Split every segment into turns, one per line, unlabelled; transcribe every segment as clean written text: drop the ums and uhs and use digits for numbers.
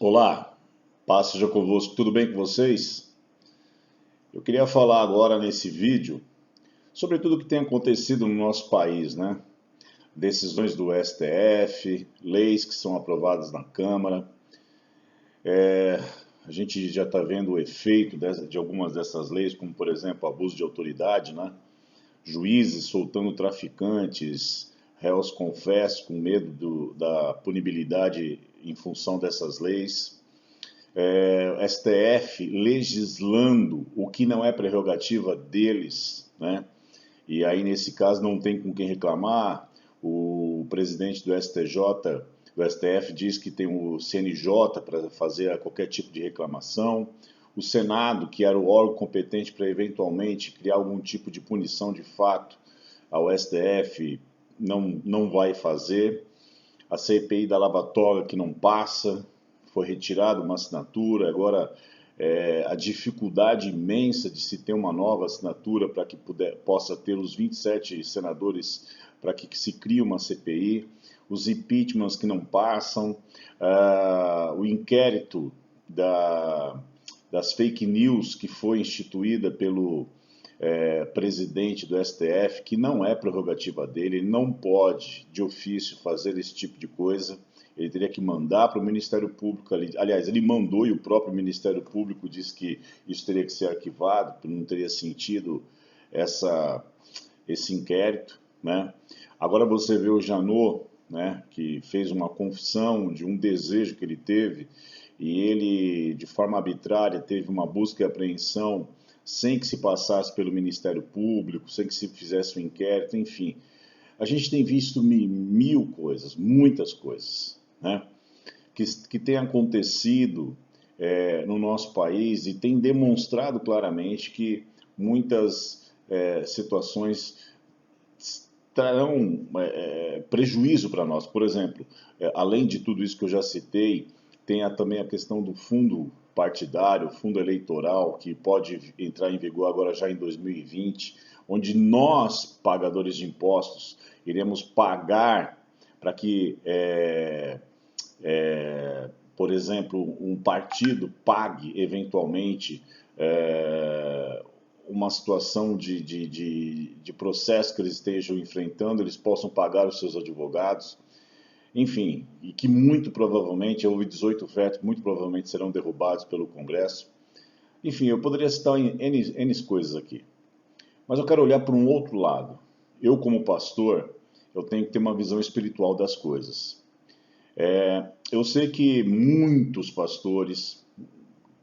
Olá, paz seja convosco, tudo bem com vocês? Eu queria falar agora nesse vídeo sobre tudo o que tem acontecido no nosso país, né? Decisões do STF, leis que são aprovadas na Câmara. A gente já está vendo o efeito de algumas dessas leis, como por exemplo abuso de autoridade, né? Juízes soltando traficantes, réus confessos com medo da punibilidade em função dessas leis. STF legislando o que não é prerrogativa deles, né? E aí, nesse caso, não tem com quem reclamar. O presidente do STJ, do STF, diz que tem o CNJ para fazer qualquer tipo de reclamação. O Senado, que era o órgão competente para eventualmente criar algum tipo de punição de fato ao STF, não vai fazer. A CPI da Lava Toga, que não passa, foi retirada uma assinatura, agora a dificuldade imensa de se ter uma nova assinatura para que possa ter os 27 senadores para que se crie uma CPI, os impeachments que não passam, o inquérito das fake news que foi instituída pelo presidente do STF, que não é prerrogativa dele, ele não pode, de ofício, fazer esse tipo de coisa. Ele teria que mandar para o Ministério Público, aliás, ele mandou e o próprio Ministério Público disse que isso teria que ser arquivado, porque não teria sentido esse inquérito, né? Agora você vê o Janot, né, que fez uma confissão de um desejo que ele teve e ele, de forma arbitrária, teve uma busca e apreensão sem que se passasse pelo Ministério Público, sem que se fizesse um inquérito, enfim. A gente tem visto mil coisas, muitas coisas, né, que tem acontecido no nosso país e tem demonstrado claramente que muitas situações trarão prejuízo para nós. Por exemplo, além de tudo isso que eu já citei, tem também a questão do fundo partidário, fundo eleitoral, que pode entrar em vigor agora já em 2020, onde nós, pagadores de impostos, iremos pagar para que, por exemplo, um partido pague eventualmente uma situação de processo que eles estejam enfrentando, eles possam pagar os seus advogados, enfim, e que muito provavelmente, houve 18 vetos, muito provavelmente serão derrubados pelo Congresso. Enfim, eu poderia citar N coisas aqui, mas eu quero olhar para um outro lado. Eu, como pastor, eu tenho que ter uma visão espiritual das coisas. Eu sei que muitos pastores,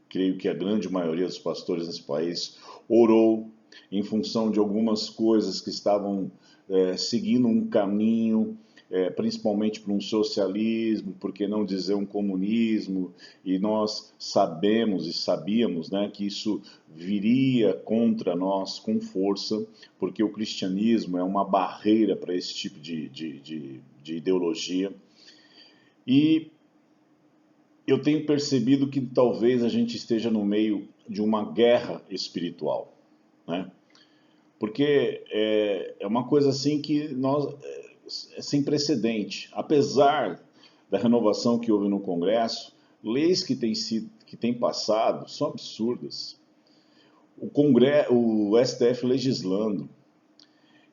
creio que a grande maioria dos pastores nesse país, orou em função de algumas coisas que estavam seguindo um caminho, principalmente para um socialismo, por que não dizer um comunismo, e nós sabemos e sabíamos, né, que isso viria contra nós com força, porque o cristianismo é uma barreira para esse tipo de ideologia. E eu tenho percebido que talvez a gente esteja no meio de uma guerra espiritual, né? Porque é uma coisa assim que é sem precedente. Apesar da renovação que houve no Congresso, leis que têm passado são absurdas. O STF legislando.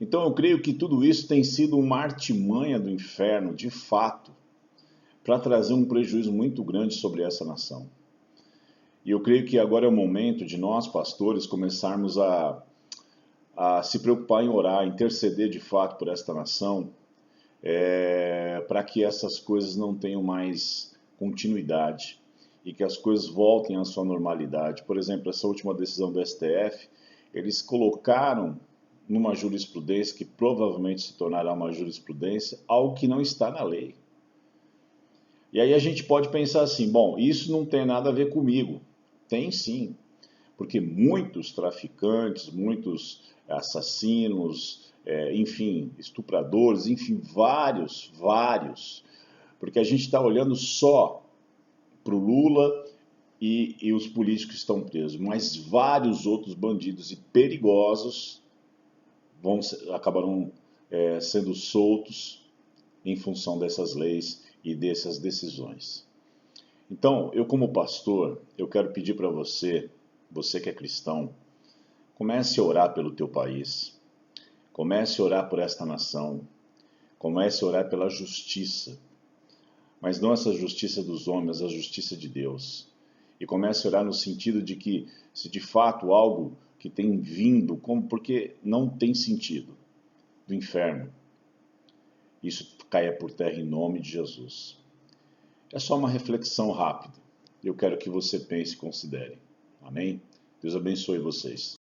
Então eu creio que tudo isso tem sido uma artimanha do inferno, de fato, para trazer um prejuízo muito grande sobre essa nação. E eu creio que agora é o momento de nós, pastores, começarmos a se preocupar em orar, interceder de fato por esta nação, para que essas coisas não tenham mais continuidade e que as coisas voltem à sua normalidade. Por exemplo, essa última decisão do STF, eles colocaram numa jurisprudência que provavelmente se tornará uma jurisprudência, algo que não está na lei. E aí a gente pode pensar assim, bom, isso não tem nada a ver comigo. Tem sim, porque muitos traficantes, muitos assassinos, enfim, estupradores, enfim, vários, porque a gente está olhando só para o Lula e os políticos que estão presos, mas vários outros bandidos e perigosos acabarão sendo soltos em função dessas leis e dessas decisões. Então, eu como pastor, eu quero pedir para você, você que é cristão, comece a orar pelo teu país, comece a orar por esta nação, comece a orar pela justiça, mas não essa justiça dos homens, a justiça de Deus. E comece a orar no sentido de que, se de fato algo que tem vindo, porque não tem sentido, do inferno, isso caia por terra em nome de Jesus. É só uma reflexão rápida. Eu quero que você pense e considere. Amém? Deus abençoe vocês.